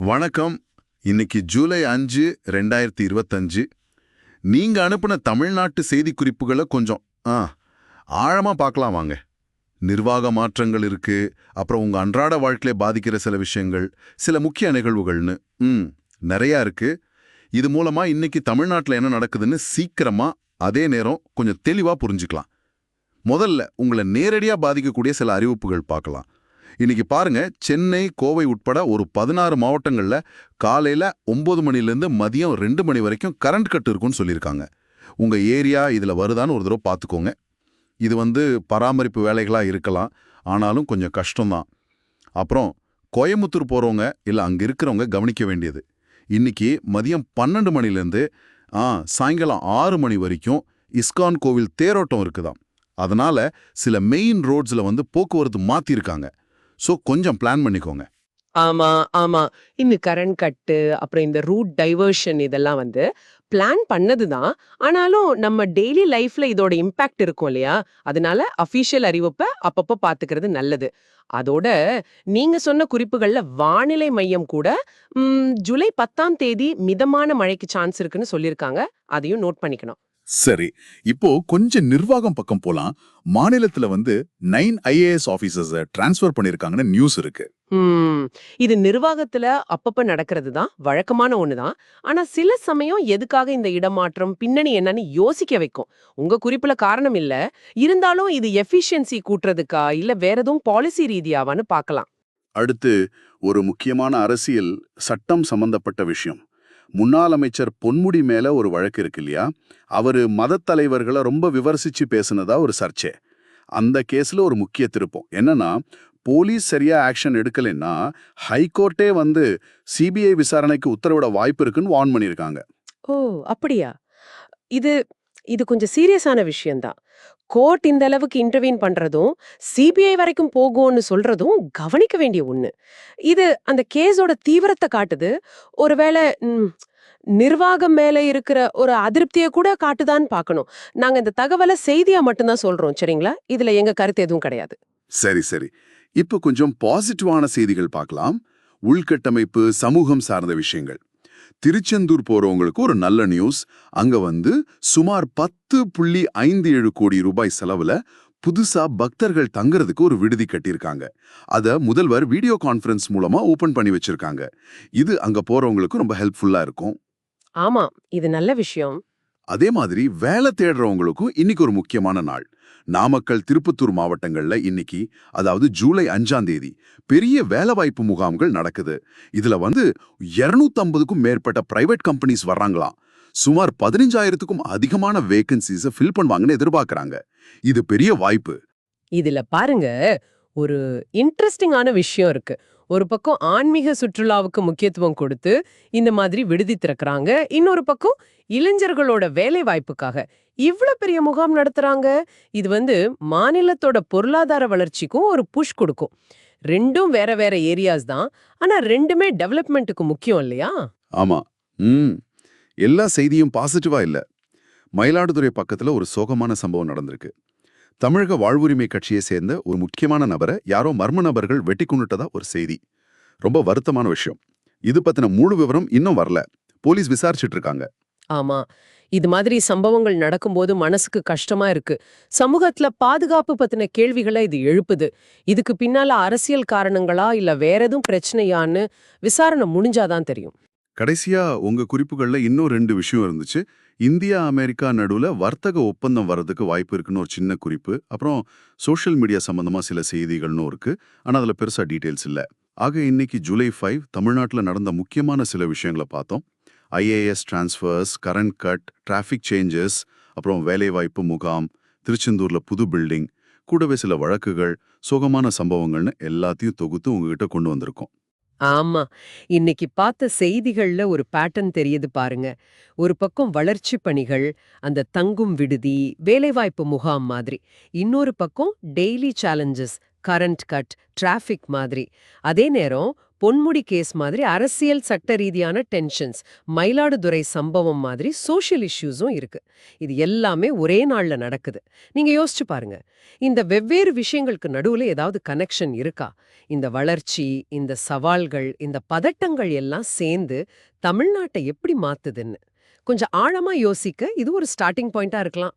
வணக்கம். இன்னைக்கு ஜூலை 5, 2025. நீங்க அனுப்புன தமிழ்நாட்டு செய்திக்குறிப்புகளை கொஞ்சம் ஆ ஆழமா பார்க்கலாம் வாங்க. நிர்வாக மாற்றங்கள் இருக்கு, அப்புறம் உங்க அன்றாட வாழ்க்கையில பாதிக்கிற சில விஷயங்கள், சில முக்கிய நிகழ்வுகள்னு நிறையா இருக்கு. இது மூலமா இன்னைக்கு தமிழ்நாட்டுல என்ன நடக்குதுன்னு சீக்கிரமா, அதே நேரம் கொஞ்சம் தெளிவா புரிஞ்சுக்கலாம். முதல்ல உங்களை நேரடியா பாதிக்கக்கூடிய சில அறிவிப்புகள் பார்க்கலாம். இன்னைக்கு பாருங்க, சென்னை, கோவை உட்பட ஒரு 16 மாவட்டங்கள்ல காலையில 9 மணிலேருந்து மதியம் 2 மணி வரைக்கும் கரண்ட் கட் இருக்குன்னு சொல்லியிருக்காங்க. உங்க ஏரியா இதுல வருதான்னு ஒரு தடவை பார்த்துக்கோங்க. இது பராமரிப்பு வேலைகளா இருக்கலாம், ஆனாலும் கொஞ்சம் கஷ்டம்தான். அப்புறம் கோயமுத்தூர் போறவங்க இல்ல அங்க இருக்கிறவங்க கவனிக்க வேண்டியது, இன்னைக்கு மதியம் 12 மணிலேருந்து சாயங்காலம் 6 மணி வரைக்கும் இஸ்கான் கோவில் தேரோட்டம் இருக்குதாம். அதனால சில மெயின் ரோட்ஸ்ல போக்குவரத்து மாத்திருக்காங்க. ஸோ கொஞ்சம் பிளான் பண்ணிக்கோங்க. ஆமா, ஆமா. இந்த கரண்ட் கட்டு, அப்புறம் இந்த ரூட் டைவர்ஷன் இதெல்லாம் பிளான் பண்ணதுதான். ஆனாலும் நம்ம டெய்லி லைஃப்ல இதோட இம்பாக்ட் இருக்கும் இல்லையா? அதனால அஃபிஷியல் அறிவிப்ப அப்பப்ப பாத்துக்கிறது நல்லது. அதோட நீங்க சொன்ன குறிப்புகள்ல வானிலை மையம் கூட ஜூலை 10ஆம் தேதி மிதமான மழைக்கு சான்ஸ் இருக்குன்னு சொல்லியிருக்காங்க. அதையும் நோட் பண்ணிக்கணும். சரி, இப்போ கொஞ்சம் நிர்வாகம் பக்கம் போலாம். மாநிலத்துல 9 ஐஏஎஸ் ஆபீசர்ஸ் டிரான்ஸ்ஃபர் பண்ணிருக்காங்கன்னு நியூஸ் இருக்கு. இது நிர்வாகத்துல அப்பப்ப நடக்கிறது தான், வழக்கமான ஒண்ணுதான். ஆனா சில சமயம் எதுக்காக இந்த இடமாற்றம், பின்னணி என்னன்னு யோசிக்க வைக்கும். உங்க குறிப்புல காரணம் இல்ல, இருந்தாலும் இது எஃபிஷியன்சி கூட்டுறதுக்கா இல்ல வேற எதுவும் பாலிசி ரீதியாவான்னு பார்க்கலாம். அடுத்து ஒரு முக்கியமான அரசியல் சட்டம் சம்பந்தப்பட்ட விஷயம். முன்னாள் அமைச்சர் பொன்முடி மேல ஒரு வழக்கு இருக்கு இல்லையா? அவரு மதத் தலைவர்களை ரொம்ப விமர்சிச்சு பேசுனதா ஒரு சர்ச்சை. அந்த கேஸ்ல ஒரு முக்கிய திருப்பம் என்னன்னா, போலீஸ் சரியா ஆக்ஷன் எடுக்கலைன்னா ஹைகோர்ட்டே சிபிஐ விசாரணைக்கு உத்தரவிட வாய்ப்பு இருக்குன்னு வார்ன் பண்ணியிருக்காங்க. ஓ, அப்படியா? இது இது கொஞ்சம் சீரியஸான விஷயம்தான். கோர்ட் இந்த அளவுக்கு இன்டர்வீன் பண்றதும் சிபிஐ வரைக்கும் போகும்னு சொல்றதும் கவனிக்க வேண்டிய ஒண்ணு. இது அந்த கேஸோட தீவிரத்தை காட்டுது. ஒருவேளை நிர்வாகம் மேல இருக்கிற ஒரு அதிருப்தியை கூட காட்டுதான்னு பார்க்கணும். நாங்க இந்த தகவலை செய்தியா மட்டும்தான் சொல்றோம், சரிங்களா? இதுல எங்க கருத்து எதுவும் கிடையாது. சரி சரி, இப்போ கொஞ்சம் பாசிட்டிவான செய்திகள் பார்க்கலாம். உள்கட்டமைப்பு, சமூகம் சார்ந்த விஷயங்கள். திருச்செந்தூர் போறவங்களுக்கு ஒரு நல்ல நியூஸ். அங்க சுமார் 10.57 கோடி ரூபாய் செலவுல புதுசா பக்தர்கள் தங்குறதுக்கு ஒரு விடுதி கட்டியிருக்காங்க. அத முதல்வர் வீடியோ கான்ஃபரன்ஸ் மூலமா ஓபன் பண்ணி வச்சிருக்காங்க. இது அங்க போறவங்களுக்கு ரொம்ப ஹெல்ப்ஃபுல்லா இருக்கும். ஆமா, இது நல்ல விஷயம். அதே மாதிரி வேலை தேடுறவங்களுக்கும் இன்னைக்கு ஒரு முக்கியமான நாள். நாமக்கல், திருப்பத்தூர் மாவட்டங்கள்ல இன்னைக்கு, அதாவது ஜூலை 5ஆம் தேதி பெரிய வேலைவாய்ப்பு முகாம்கள் நடக்குது. இதுல 250க்கும் மேற்பட்ட பிரைவேட் கம்பெனிஸ் வர்றாங்களாம். சுமார் 15,000க்கும் அதிகமான வேகன்சிஸை ஃபில் பண்ணுவாங்கன்னு எதிர்பார்க்கறாங்க. இது பெரிய வாய்ப்பு. இதுல பாருங்க, ஒரு இன்ட்ரெஸ்டிங்கான விஷயம் இருக்கு. ஒரு பக்கம் ஆன்மீக சுற்றுலாவுக்கு முக்கியத்துவம் கொடுத்து இந்த மாதிரி விடுதி திறக்கறாங்க. இன்னொரு பக்கம் இளைஞர்களோட வேலை வாய்ப்புக்காக இவ்வளவு பெரிய முகாம் நடத்துறாங்க. இது மாநிலத்தோட பொருளாதார வளர்ச்சிக்கும் ஒரு புஷ் கொடுக்கும். ரெண்டும் வேற வேற ஏரியாஸ் தான், ஆனா ரெண்டுமே டெவலப்மெண்ட்டுக்கு முக்கியம் இல்லையா? ஆமா. எல்லா செய்தியும் பாசிட்டிவா இல்ல. மயிலாடுதுறை பக்கத்துல ஒரு சோகமான சம்பவம் நடந்திருக்கு. தமிழக வாழ்வுரிமை கட்சியை சேர்ந்த ஒரு முக்கியமான நபரை யாரோ மர்ம நபர்கள் வெட்டி கொண்டுட்டதா ஒரு செய்தி. ரொம்ப வருத்தமான விஷயம். இது பத்தின முழு விவரம் இன்னும் வரல. போலீஸ் விசாரிச்சுட்டு இருக்காங்க. ஆமா, இது மாதிரி சம்பவங்கள் நடக்கும்போது மனசுக்கு கஷ்டமா இருக்கு. சமூகத்துல பாதுகாப்பு பத்தின கேள்விகளை இது எழுப்புது. இதுக்கு பின்னால அரசியல் காரணங்களா இல்ல வேற எதுவும் பிரச்சனையான்னு விசாரணை முடிஞ்சாதான் தெரியும். கடைசியா உங்க குறிப்புகள்ல இன்னும் 2 விஷயம் இருந்துச்சு. இந்தியா, அமெரிக்கா நடுவுல வர்த்தக ஒப்பந்தம் வர்றதுக்கு வாய்ப்பு இருக்குன்னு ஒரு சின்ன குறிப்பு. அப்புறம் சோஷியல் மீடியா சம்பந்தமா சில செய்திகள்னும் இருக்கு. ஆனா அதுல பெருசா டீடைல்ஸ் இல்ல. ஆக இன்னைக்கு ஜூலை 5 தமிழ்நாட்டுல நடந்த முக்கியமான சில விஷயங்களை பார்த்தோம். IAS transfers, current cut, traffic changes, அப்புறம் வேலைவாய்ப்பு முகாம், திருச்செந்தூர்ல புது பில்டிங், கூடவே சில வழக்குகள், சோகமான சம்பவங்கள்னு எல்லாத்தையும் தொகுத்து உங்ககிட்ட கொண்டு வந்திருக்கோம். ஆமா, இன்னைக்கு பார்த்த செய்திகள்ல ஒரு பேட்டர்ன் தெரியுது பாருங்க. ஒரு பக்கம் வளர்ச்சி பணிகள், அந்த தங்கும் விடுதி, வேலைவாய்ப்பு முகாம் மாதிரி. இன்னொரு பக்கம் daily challenges, current cut, traffic மாதிரி. அதே நேரம் பொன்முடி கேஸ் மாதிரி அரசியல் சட்ட ரீதியான டென்ஷன்ஸ், மயிலாடுதுறை சம்பவம் மாதிரி சோஷியல் இஷ்யூஸும் இருக்கு. இது எல்லாமே ஒரே நாள்ல நடக்குது. நீங்க யோசிச்சு பாருங்க, இந்த வெவ்வேறு விஷயங்களுக்கு நடுவுல ஏதாவது கனெக்ஷன் இருக்கா? இந்த வளர்ச்சி, இந்த சவால்கள், இந்த பதட்டங்கள் எல்லாம் சேர்ந்து தமிழ்நாட்டை எப்படி மாத்துதுன்னு கொஞ்சம் ஆழமா யோசிக்க இது ஒரு ஸ்டார்டிங் பாயிண்டா இருக்கலாம்.